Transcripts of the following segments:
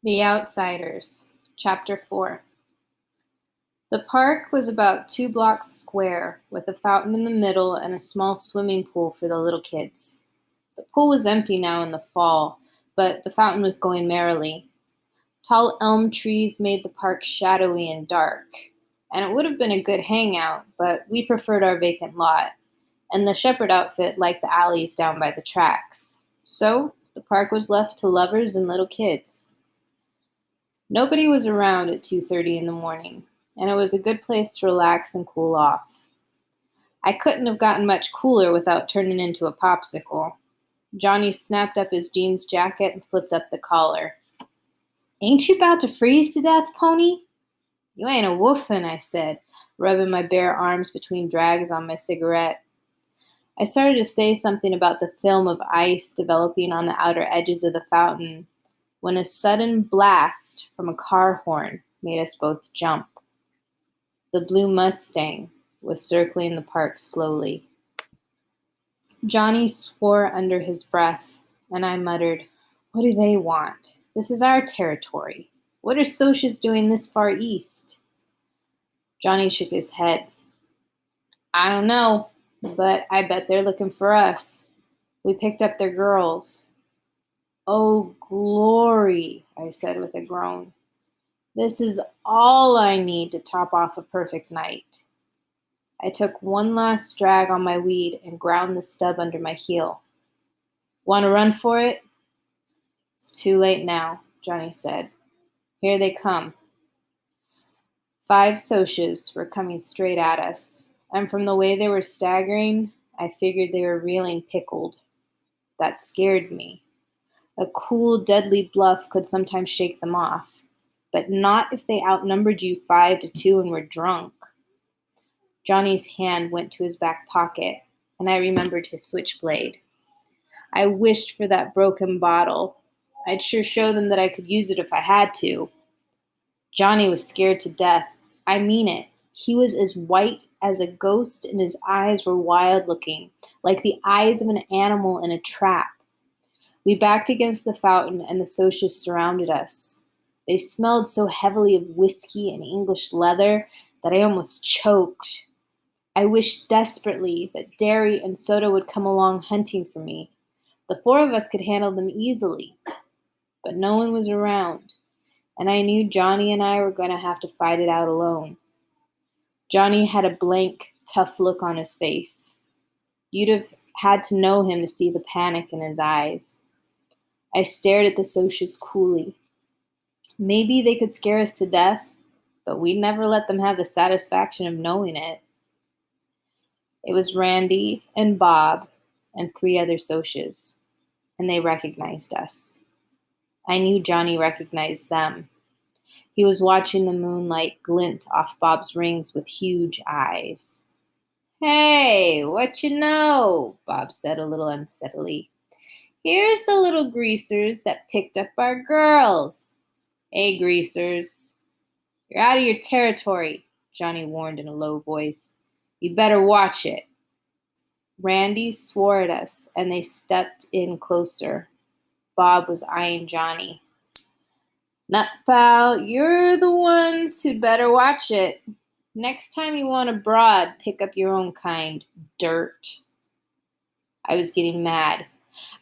The Outsiders, Chapter 4. The park was about 2 blocks square, with a fountain in the middle and a small swimming pool for the little kids. The pool was empty now in the fall, but the fountain was going merrily. Tall elm trees made the park shadowy and dark, and it would have been a good hangout, but we preferred our vacant lot, and the shepherd outfit liked the alleys down by the tracks. So the park was left to lovers and little kids. Nobody was around at 2:30 in the morning, and it was a good place to relax and cool off. I couldn't have gotten much cooler without turning into a popsicle. Johnny snapped up his jeans jacket and flipped up the collar. "Ain't you about to freeze to death, Pony?" "You ain't a woofin'," I said, rubbing my bare arms between drags on my cigarette. I started to say something about the film of ice developing on the outer edges of the fountain when a sudden blast from a car horn made us both jump. The blue Mustang was circling the park slowly. Johnny swore under his breath, and I muttered, "What do they want? This is our territory. What are Socias doing this far east?" Johnny shook his head. "I don't know, but I bet they're looking for us. We picked up their girls." "Oh, glory," I said with a groan. "This is all I need to top off a perfect night." I took one last drag on my weed and ground the stub under my heel. "Want to run for it?" "It's too late now," Johnny said. "Here they come." 5 Socias were coming straight at us, and from the way they were staggering, I figured they were reeling pickled. That scared me. A cool, deadly bluff could sometimes shake them off, but not if they outnumbered you 5-2 and were drunk. Johnny's hand went to his back pocket, and I remembered his switchblade. I wished for that broken bottle. I'd sure show them that I could use it if I had to. Johnny was scared to death. I mean it. He was as white as a ghost, and his eyes were wild-looking, like the eyes of an animal in a trap. We backed against the fountain, and the Socias surrounded us. They smelled so heavily of whiskey and English leather that I almost choked. I wished desperately that Derry and Soda would come along hunting for me. The 4 of us could handle them easily. But no one was around, and I knew Johnny and I were going to have to fight it out alone. Johnny had a blank, tough look on his face. You'd have had to know him to see the panic in his eyes. I stared at the Socias coolly. Maybe they could scare us to death, but we'd never let them have the satisfaction of knowing it. It was Randy and Bob and 3 other Socias, and they recognized us. I knew Johnny recognized them. He was watching the moonlight glint off Bob's rings with huge eyes. "Hey, what you know?" Bob said a little unsteadily. "Here's the little greasers that picked up our girls." "Hey, greasers." "You're out of your territory," Johnny warned in a low voice. "You better watch it." Randy swore at us, and they stepped in closer. Bob was eyeing Johnny. "Nut, pal, you're the ones who'd better watch it. Next time you want a broad, pick up your own kind, dirt." I was getting mad.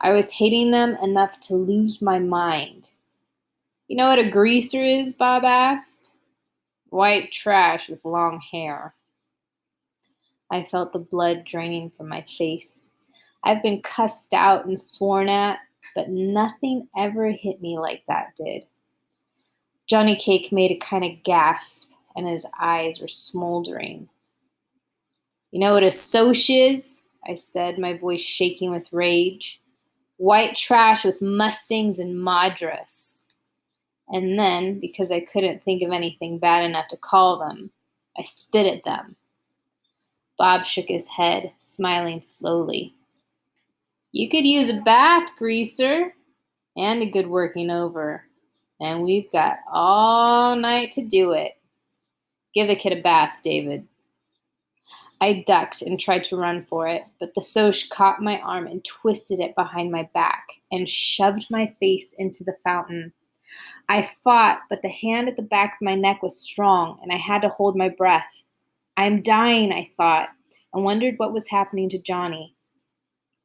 I was hating them enough to lose my mind. "You know what a greaser is?" Bob asked. "White trash with long hair." I felt the blood draining from my face. I've been cussed out and sworn at, but nothing ever hit me like that did. Johnny Cake made a kind of gasp, and his eyes were smoldering. "You know what a Soch is?" I said, my voice shaking with rage. "White trash with Mustangs and Madras." And then, because I couldn't think of anything bad enough to call them, I spit at them. Bob shook his head, smiling slowly. "You could use a bath, greaser, and a good working over. And we've got all night to do it. Give the kid a bath, David." I ducked and tried to run for it, but the Soch caught my arm and twisted it behind my back and shoved my face into the fountain. I fought, but the hand at the back of my neck was strong, and I had to hold my breath. I'm dying, I thought, and wondered what was happening to Johnny.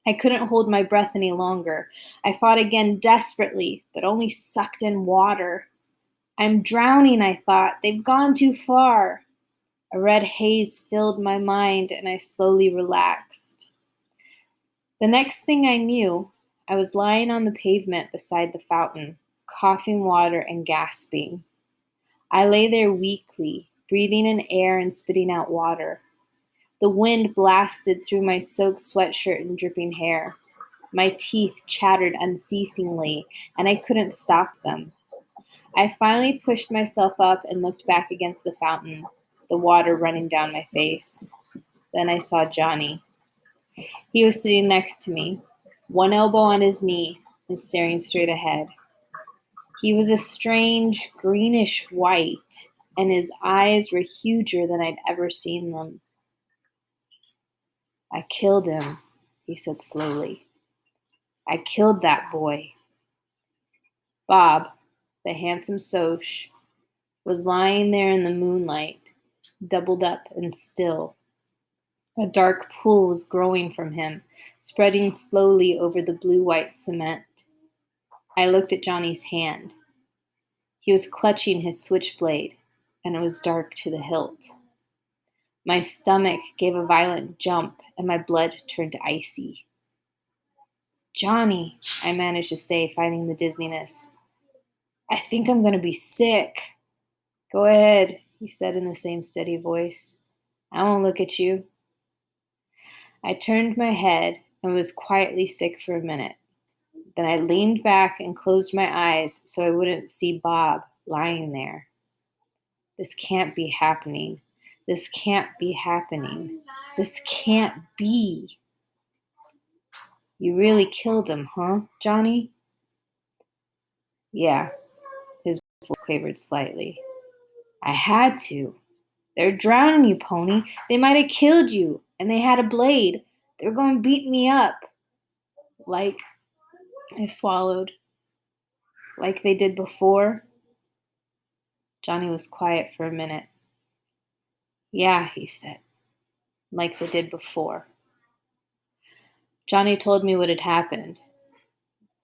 I couldn't hold my breath any longer. I fought again desperately, but only sucked in water. I'm drowning, I thought. They've gone too far. A red haze filled my mind, and I slowly relaxed. The next thing I knew, I was lying on the pavement beside the fountain, coughing water and gasping. I lay there weakly, breathing in air and spitting out water. The wind blasted through my soaked sweatshirt and dripping hair. My teeth chattered unceasingly, and I couldn't stop them. I finally pushed myself up and looked back against the fountain, the water running down my face. Then I saw Johnny. He was sitting next to me, one elbow on his knee and staring straight ahead. He was a strange greenish white, and his eyes were huger than I'd ever seen them. I killed him, he said slowly. I killed that boy. Bob, the handsome Soc, was lying there in the moonlight, doubled up and still. A dark pool was growing from him, spreading slowly over the blue-white cement. I looked at Johnny's hand. He was clutching his switchblade, and it was dark to the hilt. My stomach gave a violent jump, and my blood turned icy. Johnny, I managed to say, fighting the dizziness. I think I'm going to be sick. Go ahead, he said in the same steady voice. I won't look at you. I turned my head and was quietly sick for a minute. Then I leaned back and closed my eyes so I wouldn't see Bob lying there. This can't be happening. This can't be happening. This can't be. You really killed him, huh, Johnny? Yeah, his voice quavered slightly. I had to. They're drowning you, Pony. They might have killed you, and they had a blade. They were going to beat me up. Like, I swallowed. Like they did before. Johnny was quiet for a minute. Yeah, he said. Like they did before. Johnny told me what had happened.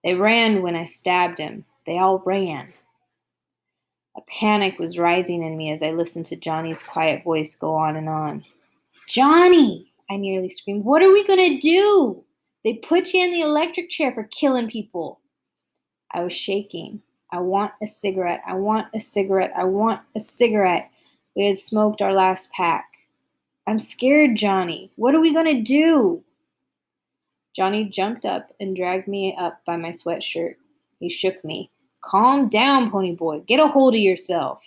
They ran when I stabbed him. They all ran. A panic was rising in me as I listened to Johnny's quiet voice go on and on. Johnny, I nearly screamed. What are we going to do? They put you in the electric chair for killing people. I was shaking. I want a cigarette. I want a cigarette. I want a cigarette. We had smoked our last pack. I'm scared, Johnny. What are we going to do? Johnny jumped up and dragged me up by my sweatshirt. He shook me. Calm down, Pony Boy. Get a hold of yourself.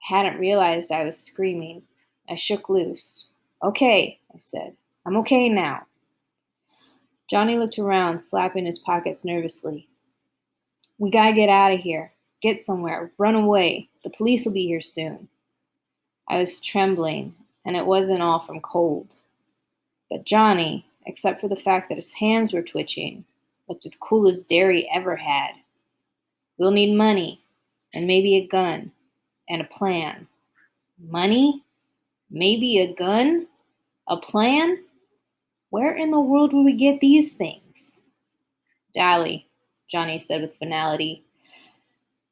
I hadn't realized I was screaming. I shook loose. Okay, I said. I'm okay now. Johnny looked around, slapping his pockets nervously. We gotta get out of here. Get somewhere. Run away. The police will be here soon. I was trembling, and it wasn't all from cold. But Johnny, except for the fact that his hands were twitching, looked as cool as Derry ever had. We'll need money, and maybe a gun, and a plan. Money? Maybe a gun? A plan? Where in the world will we get these things? Dally, Johnny said with finality.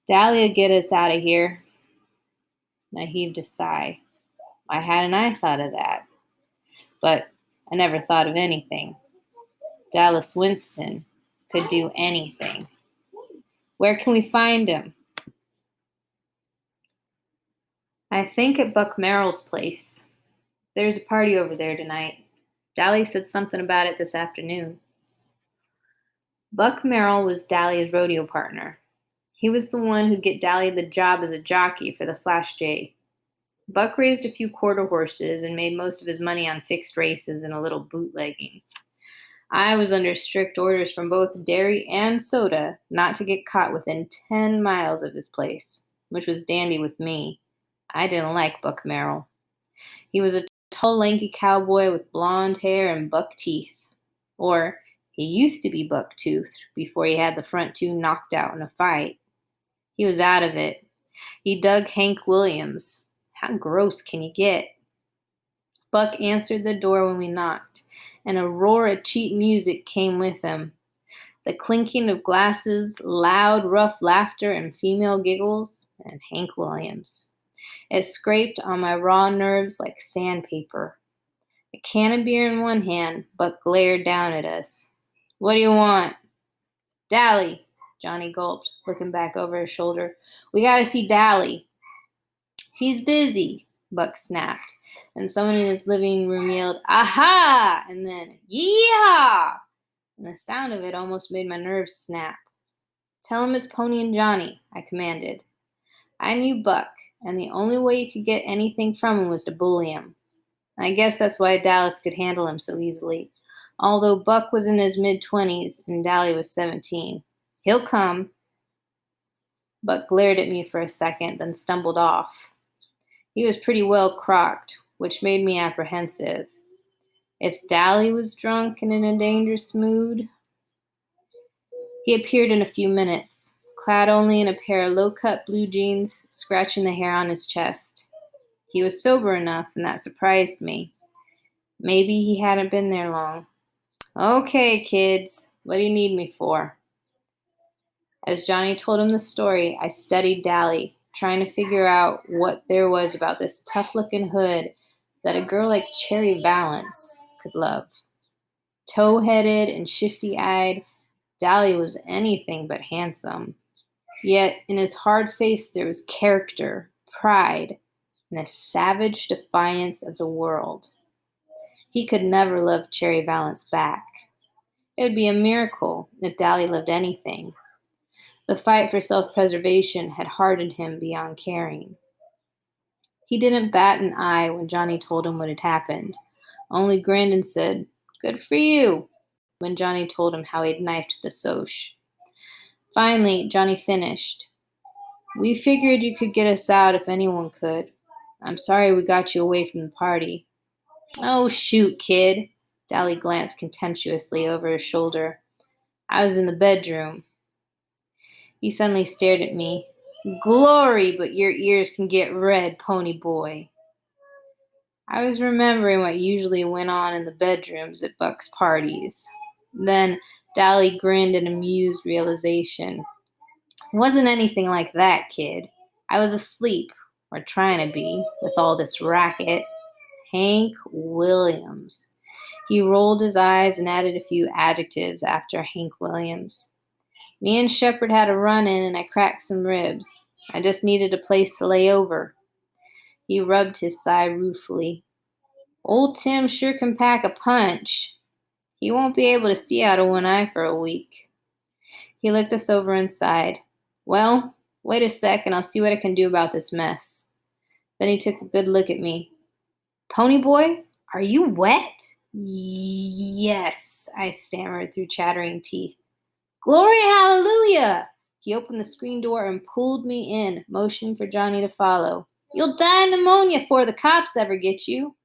Dally'll get us out of here. I heaved a sigh. Why hadn't I thought of that? But I never thought of anything. Dallas Winston could do anything. Where can we find him? I think at Buck Merrill's place. There's a party over there tonight. Dally said something about it this afternoon. Buck Merrill was Dahlia's rodeo partner. He was the one who'd get Dahlia the job as a jockey for the Slash J. Buck raised a few quarter horses and made most of his money on fixed races and a little bootlegging. I was under strict orders from both Derry and Soda not to get caught within 10 miles of his place, which was dandy with me. I didn't like Buck Merrill. He was a tall, lanky cowboy with blonde hair and buck teeth. Or he used to be buck-toothed before he had the front two knocked out in a fight. He was out of it. He dug Hank Williams. How gross can you get? Buck answered the door when we knocked, and a roar of cheap music came with him. The clinking of glasses, loud, rough laughter, and female giggles, and Hank Williams. It scraped on my raw nerves like sandpaper. A can of beer in one hand, Buck glared down at us. What do you want? Dally, Johnny gulped, looking back over his shoulder. We gotta see Dally. He's busy, Buck snapped, and someone in his living room yelled, Aha! And then, Yeehaw! And the sound of it almost made my nerves snap. Tell him it's Pony and Johnny, I commanded. I knew Buck, and the only way you could get anything from him was to bully him. I guess that's why Dallas could handle him so easily, although Buck was in his mid-20s and Dally was 17. He'll come. Buck glared at me for a second, then stumbled off. He was pretty well crocked, which made me apprehensive. If Dally was drunk and in a dangerous mood... He appeared in a few minutes, clad only in a pair of low-cut blue jeans, scratching the hair on his chest. He was sober enough, and that surprised me. Maybe he hadn't been there long. Okay, kids, what do you need me for? As Johnny told him the story, I studied Dally, trying to figure out what there was about this tough-looking hood that a girl like Cherry Valance could love. Tow-headed and shifty-eyed, Dally was anything but handsome. Yet in his hard face there was character, pride, and a savage defiance of the world. He could never love Cherry Valance back. It would be a miracle if Dally loved anything. The fight for self-preservation had hardened him beyond caring. He didn't bat an eye when Johnny told him what had happened, only grinned and said, Good for you, when Johnny told him how he'd knifed the Soc. Finally, Johnny finished. We figured you could get us out if anyone could. I'm sorry we got you away from the party. Oh, shoot, kid. Dally glanced contemptuously over his shoulder. I was in the bedroom. He suddenly stared at me. Glory, but your ears can get red, pony boy. I was remembering what usually went on in the bedrooms at Buck's parties. Then Dally grinned in amused realization. It wasn't anything like that, kid. I was asleep, or trying to be, with all this racket. Hank Williams. He rolled his eyes and added a few adjectives after Hank Williams. Me and Shepard had a run-in and I cracked some ribs. I just needed a place to lay over. He rubbed his thigh ruefully. Old Tim sure can pack a punch. He won't be able to see out of one eye for a week. He looked us over and sighed. Well, wait a sec and I'll see what I can do about this mess. Then he took a good look at me. Pony boy, are you wet? Yes, I stammered through chattering teeth. Glory, hallelujah! He opened the screen door and pulled me in, motioning for Johnny to follow. You'll die of pneumonia before the cops ever get you.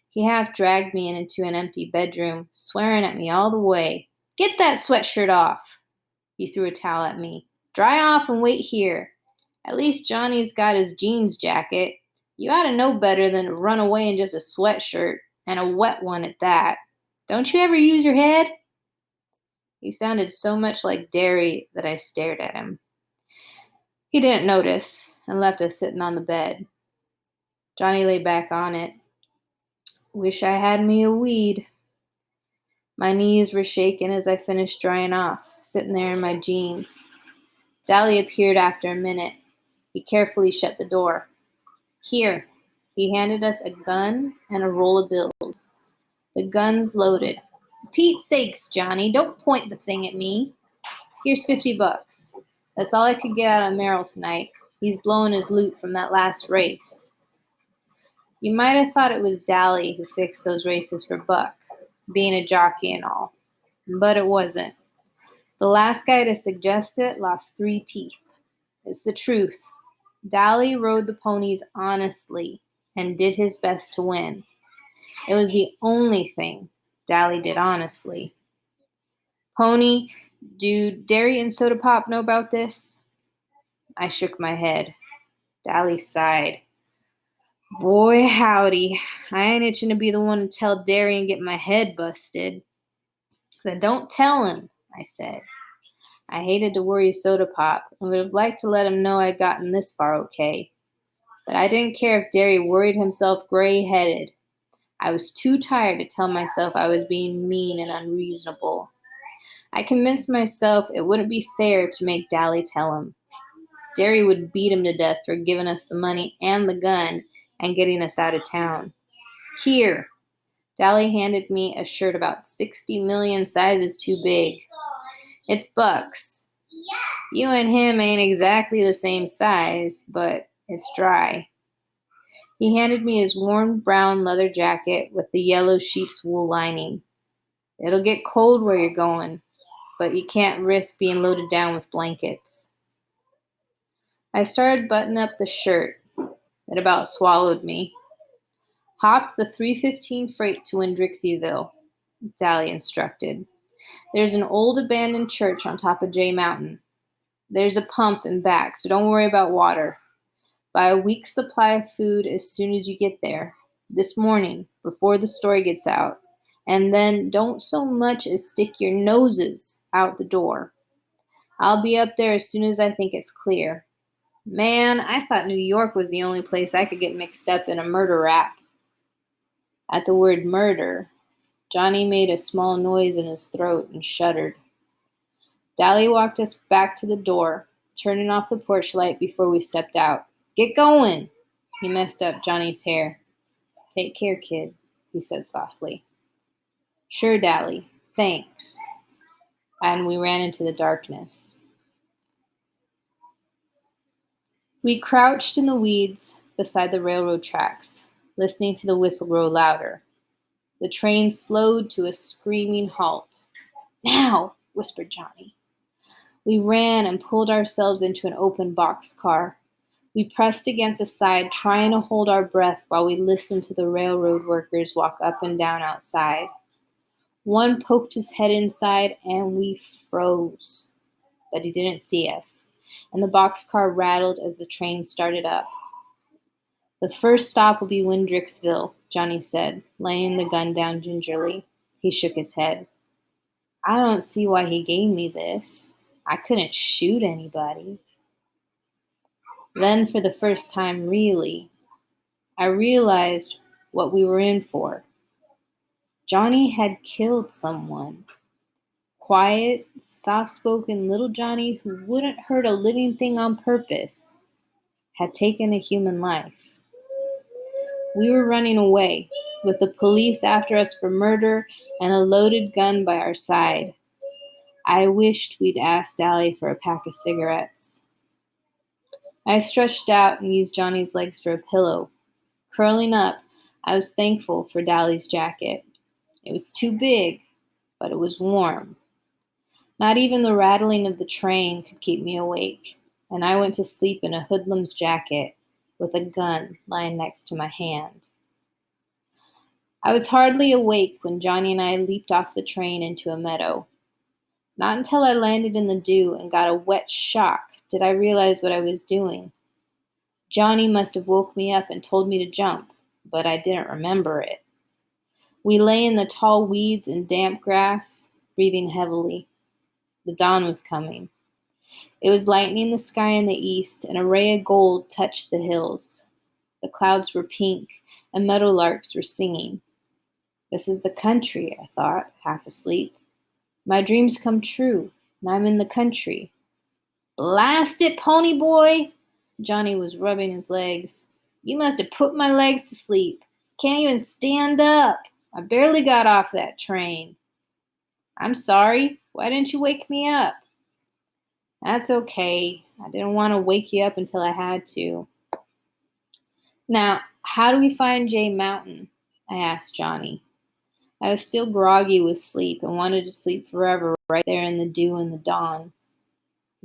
He half dragged me into an empty bedroom, swearing at me all the way. Get that sweatshirt off. He threw a towel at me. Dry off and wait here. At least Johnny's got his jeans jacket. You ought to know better than to run away in just a sweatshirt, and a wet one at that. Don't you ever use your head? He sounded so much like Derry that I stared at him. He didn't notice and left us sitting on the bed. Johnny lay back on it. Wish I had me a weed. My knees were shaking as I finished drying off, sitting there in my jeans. Dally appeared after a minute. He carefully shut the door. Here. He handed us a gun and a roll of bills. The gun's loaded. For Pete's sakes, Johnny, don't point the thing at me. Here's $50. That's all I could get out of Merrill tonight. He's blowing his loot from that last race. You might have thought it was Dally who fixed those races for Buck, being a jockey and all. But it wasn't. The last guy to suggest it lost 3 teeth. It's the truth. Dally rode the ponies honestly and did his best to win. It was the only thing Dally did honestly. Pony, do Derry and Soda Pop know about this? I shook my head. Dally sighed. Boy, howdy. I ain't itching to be the one to tell Derry and get my head busted. Then don't tell him, I said. I hated to worry Soda Pop and would have liked to let him know I'd gotten this far okay. But I didn't care if Derry worried himself gray-headed. I was too tired to tell myself I was being mean and unreasonable. I convinced myself it wouldn't be fair to make Dally tell him. Derry would beat him to death for giving us the money and the gun and getting us out of town. Here. Dally handed me a shirt about 60 million sizes too big. It's Buck's. You and him ain't exactly the same size, but it's dry. He handed me his worn brown leather jacket with the yellow sheep's wool lining. It'll get cold where you're going, but you can't risk being loaded down with blankets. I started buttoning up the shirt. It about swallowed me. Hop the 315 freight to Winn-Dixierville, Dally instructed. There's an old abandoned church on top of Jay Mountain. There's a pump in back, so don't worry about water. Buy a week's supply of food as soon as you get there, this morning, before the story gets out. And then don't so much as stick your noses out the door. I'll be up there as soon as I think it's clear. Man, I thought New York was the only place I could get mixed up in a murder rap. At the word murder, Johnny made a small noise in his throat and shuddered. Dally walked us back to the door, turning off the porch light before we stepped out. Get going! He messed up Johnny's hair. Take care, kid, he said softly. Sure, Dally. Thanks. And we ran into the darkness. We crouched in the weeds beside the railroad tracks, listening to the whistle grow louder. The train slowed to a screaming halt. Now, whispered Johnny. We ran and pulled ourselves into an open boxcar. We pressed against the side, trying to hold our breath while we listened to the railroad workers walk up and down outside. One poked his head inside, and we froze. But he didn't see us, and the boxcar rattled as the train started up. The first stop will be Winn-Dixierville, Johnny said, laying the gun down gingerly. He shook his head. I don't see why he gave me this. I couldn't shoot anybody. Then, for the first time, really, I realized what we were in for. Johnny had killed someone. Quiet, soft-spoken little Johnny, who wouldn't hurt a living thing on purpose, had taken a human life. We were running away, with the police after us for murder and a loaded gun by our side. I wished we'd asked Dally for a pack of cigarettes. I stretched out and used Johnny's legs for a pillow. Curling up, I was thankful for Dally's jacket. It was too big, but it was warm. Not even the rattling of the train could keep me awake, and I went to sleep in a hoodlum's jacket with a gun lying next to my hand. I was hardly awake when Johnny and I leaped off the train into a meadow. Not until I landed in the dew and got a wet shock did I realize what I was doing. Johnny must have woke me up and told me to jump, but I didn't remember it. We lay in the tall weeds and damp grass, breathing heavily. The dawn was coming. It was lightening the sky in the east, and a ray of gold touched the hills. The clouds were pink, and meadowlarks were singing. This is the country, I thought, half asleep. My dreams come true, and I'm in the country. Blast it, pony boy! Johnny was rubbing his legs. You must have put my legs to sleep. Can't even stand up. I barely got off that train. I'm sorry. Why didn't you wake me up? That's okay. I didn't want to wake you up until I had to. Now, how do we find Jay Mountain? I asked Johnny. I was still groggy with sleep and wanted to sleep forever right there in the dew and the dawn.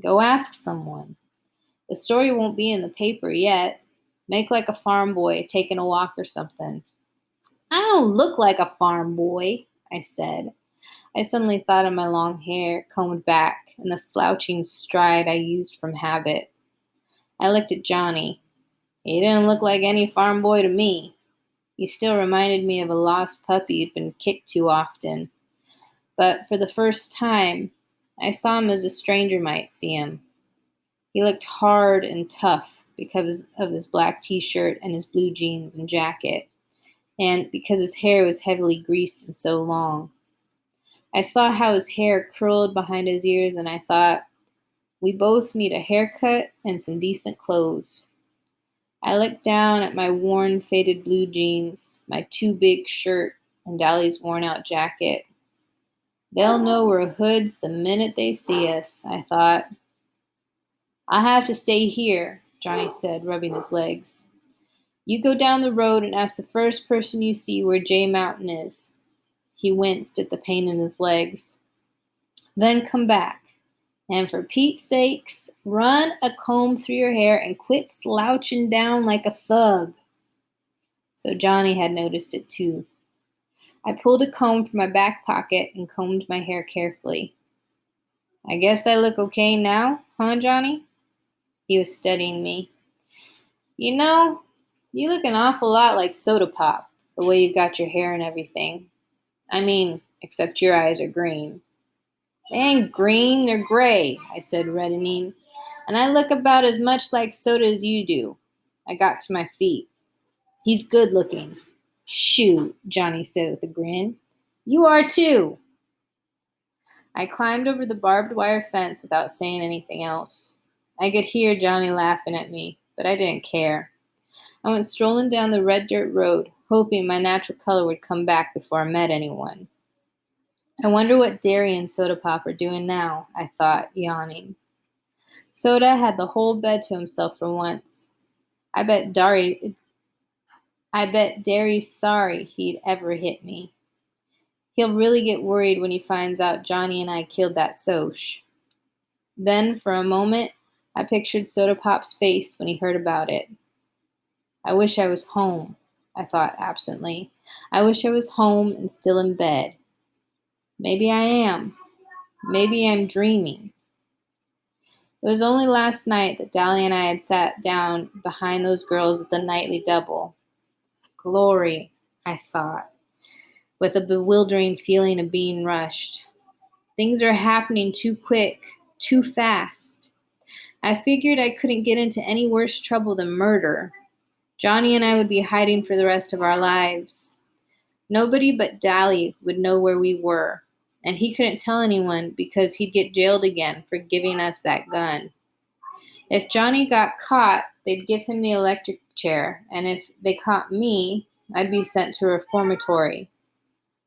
Go ask someone. The story won't be in the paper yet. Make like a farm boy taking a walk or something. I don't look like a farm boy, I said. I suddenly thought of my long hair combed back and the slouching stride I used from habit. I looked at Johnny. He didn't look like any farm boy to me. He still reminded me of a lost puppy who'd been kicked too often. But for the first time, I saw him as a stranger might see him. He looked hard and tough because of his black t-shirt and his blue jeans and jacket, and because his hair was heavily greased and so long. I saw how his hair curled behind his ears, and I thought, we both need a haircut and some decent clothes. I looked down at my worn, faded blue jeans, my too big shirt, and Dolly's worn out jacket. They'll know we're hoods the minute they see us, I thought. I'll have to stay here, Johnny said, rubbing his legs. You go down the road and ask the first person you see where Jay Mountain is. He winced at the pain in his legs. Then come back. And for Pete's sakes, run a comb through your hair and quit slouching down like a thug. So Johnny had noticed it too. I pulled a comb from my back pocket and combed my hair carefully. I guess I look okay now, huh, Johnny? He was studying me. You know, you look an awful lot like Soda Pop, the way you got your hair and everything. I mean, except your eyes are green. They ain't green, they're gray, I said, reddening. And I look about as much like Soda as you do. I got to my feet. He's good looking. Shoot, Johnny said with a grin. You are too. I climbed over the barbed wire fence without saying anything else. I could hear Johnny laughing at me, but I didn't care. I went strolling down the red dirt road, hoping my natural color would come back before I met anyone. I wonder what Derry and Soda Pop are doing now, I thought, yawning. Soda had the whole bed to himself for once. I bet Derry's sorry he'd ever hit me. He'll really get worried when he finds out Johnny and I killed that Soch. Then, for a moment, I pictured Soda Pop's face when he heard about it. I wish I was home, I thought absently. I wish I was home and still in bed. Maybe I am. Maybe I'm dreaming. It was only last night that Dahlia and I had sat down behind those girls at the nightly double. Glory, I thought, with a bewildering feeling of being rushed. Things are happening too quick, too fast. I figured I couldn't get into any worse trouble than murder. Johnny and I would be hiding for the rest of our lives. Nobody but Dally would know where we were, and he couldn't tell anyone because he'd get jailed again for giving us that gun. If Johnny got caught, they'd give him the electric chair, and if they caught me, I'd be sent to a reformatory.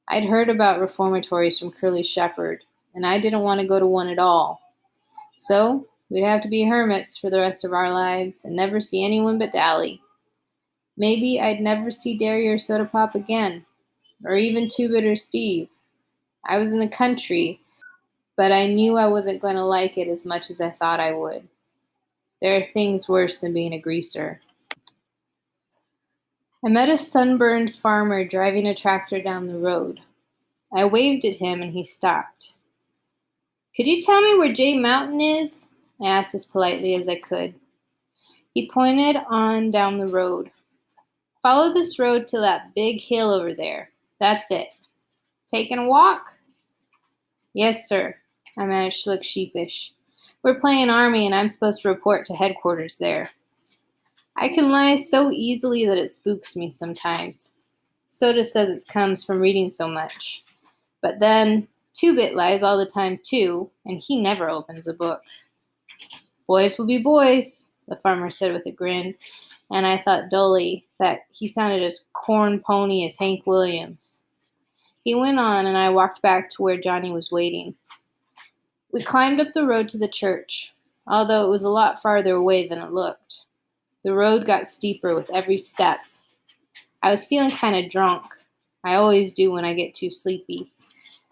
I'd heard about reformatories from Curly Shepherd, and I didn't want to go to one at all. So, we'd have to be hermits for the rest of our lives and never see anyone but Dally. Maybe I'd never see Derry or Soda Pop again, or even Two Bitter Steve. I was in the country, but I knew I wasn't going to like it as much as I thought I would. There are things worse than being a greaser. I met a sunburned farmer driving a tractor down the road. I waved at him and he stopped. Could you tell me where Jay Mountain is? I asked as politely as I could. He pointed on down the road. Follow this road to that big hill over there. That's it. Taking a walk? Yes, sir. I managed to look sheepish. We're playing Army and I'm supposed to report to headquarters there. I can lie so easily that it spooks me sometimes. Soda says it comes from reading so much. But then, Two-Bit lies all the time too, and he never opens a book. Boys will be boys, the farmer said with a grin, and I thought dully that he sounded as corn pony as Hank Williams. He went on, and I walked back to where Johnny was waiting. We climbed up the road to the church, although it was a lot farther away than it looked. The road got steeper with every step. I was feeling kind of drunk. I always do when I get too sleepy.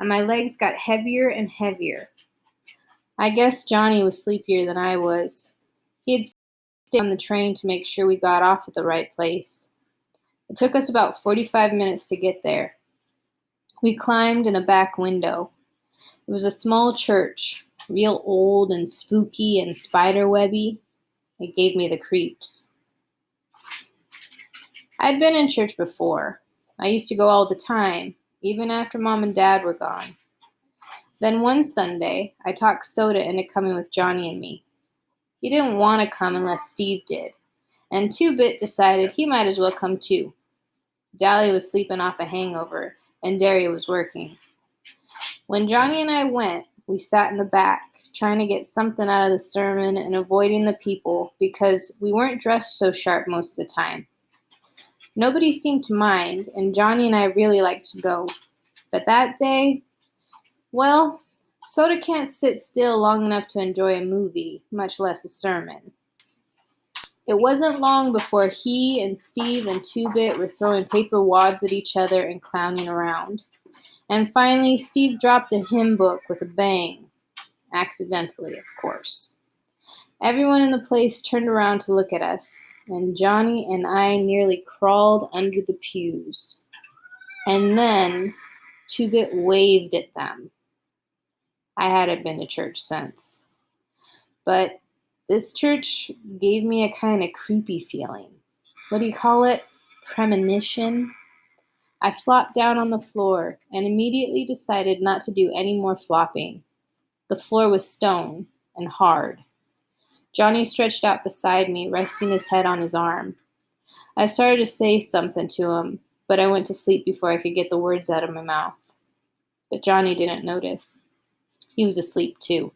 And my legs got heavier and heavier. I guess Johnny was sleepier than I was. He had stayed on the train to make sure we got off at the right place. It took us about 45 minutes to get there. We climbed in a back window. It was a small church, real old and spooky and spiderwebby. It gave me the creeps. I'd been in church before. I used to go all the time, even after Mom and Dad were gone. Then one Sunday, I talked Soda into coming with Johnny and me. He didn't want to come unless Steve did, and Two-Bit decided he might as well come too. Dally was sleeping off a hangover, and Derry was working. When Johnny and I went, we sat in the back, trying to get something out of the sermon and avoiding the people because we weren't dressed so sharp most of the time. Nobody seemed to mind, and Johnny and I really liked to go. But that day, well, Soda can't sit still long enough to enjoy a movie, much less a sermon. It wasn't long before he and Steve and Two-Bit were throwing paper wads at each other and clowning around. And finally, Steve dropped a hymn book with a bang. Accidentally, of course. Everyone in the place turned around to look at us, and Johnny and I nearly crawled under the pews. And then Two-Bit waved at them. I hadn't been to church since. But this church gave me a kind of creepy feeling. What do you call it? Premonition? I flopped down on the floor and immediately decided not to do any more flopping. The floor was stone and hard. Johnny stretched out beside me, resting his head on his arm. I started to say something to him, but I went to sleep before I could get the words out of my mouth. But Johnny didn't notice. He was asleep too.